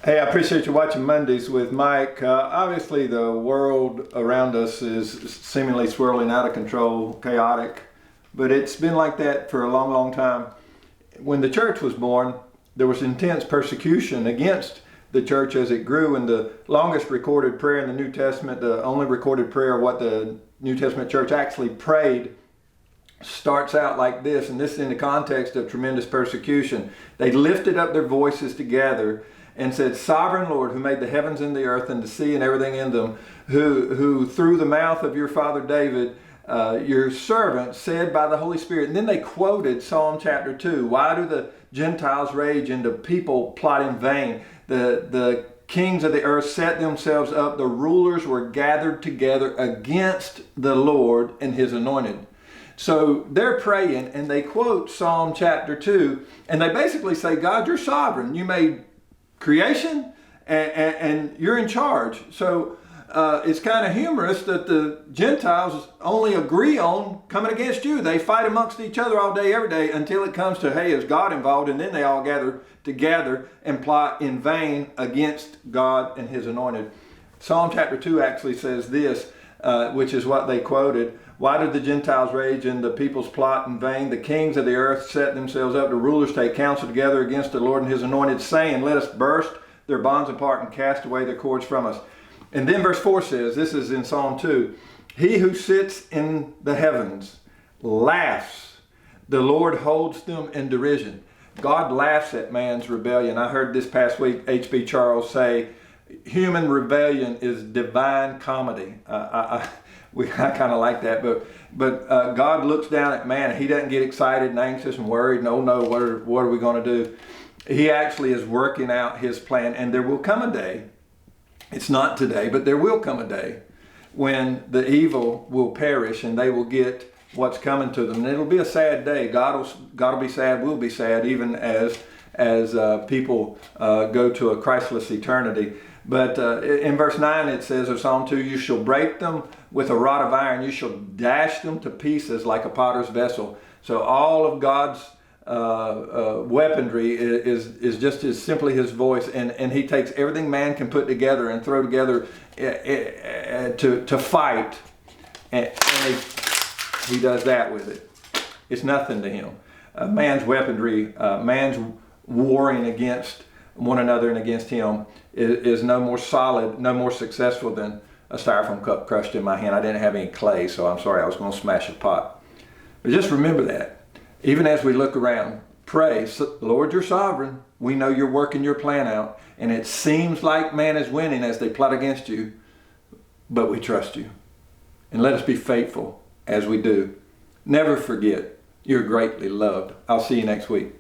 Hey, I appreciate you watching Mondays with Mike. Obviously, the world around us is seemingly swirling out of control, chaotic, but it's been like that for a long, long time. When the church was born, there was intense persecution against the church as it grew, and the longest recorded prayer in the New Testament, the only recorded prayer of what the New Testament church actually prayed, starts out like this, and this is in the context of tremendous persecution. They lifted up their voices together and said, "Sovereign Lord, who made the heavens and the earth and the sea and everything in them, who through the mouth of your father David, your servant, said by the Holy Spirit." And then they quoted Psalm chapter 2. "Why do the Gentiles rage and the people plot in vain? The kings of the earth set themselves up. The rulers were gathered together against the Lord and his anointed." So they're praying and they quote Psalm chapter 2, and they basically say, "God, you're sovereign. You made creation and you're in charge." So it's kind of humorous that the Gentiles only agree on coming against you. They fight amongst each other all day, every day, until it comes to, hey, is God involved? And then they all gather together and plot in vain against God and his anointed. Psalm chapter 2 actually says this, which is what they quoted. "Why did the Gentiles rage and the peoples plot in vain? The kings of the earth set themselves up. The rulers take counsel together against the Lord and his anointed, saying, let us burst their bonds apart and cast away their cords from us." And then verse 4 says, this is in Psalm 2, "He who sits in the heavens laughs. The Lord holds them in derision." God laughs at man's rebellion. I heard this past week H.B. Charles say, human rebellion is divine comedy. I kind of like that, but God looks down at man and he doesn't get excited and anxious and worried and, oh no, what are we going to do? He actually is working out his plan, and there will come a day, it's not today, but there will come a day when the evil will perish and they will get what's coming to them. And it'll be a sad day. God will be sad, we'll be sad, even as people go to a Christless eternity. But in verse 9 it says of Psalm 2, "You shall break them with a rod of iron. You shall dash them to pieces like a potter's vessel." So all of God's weaponry is just as simply his voice. And he takes everything man can put together and throw together to fight. And he does that with it. It's nothing to him. Man's weaponry, man's warring against one another and against him is no more solid, no more successful than a styrofoam cup crushed in my hand. I didn't have any clay, so I'm sorry, I was going to smash a pot. But just remember that. Even as we look around, pray, "Lord, you're sovereign. We know you're working your plan out, and it seems like man is winning as they plot against you, but we trust you. And let us be faithful as we do. Never forget, you're greatly loved." I'll see you next week.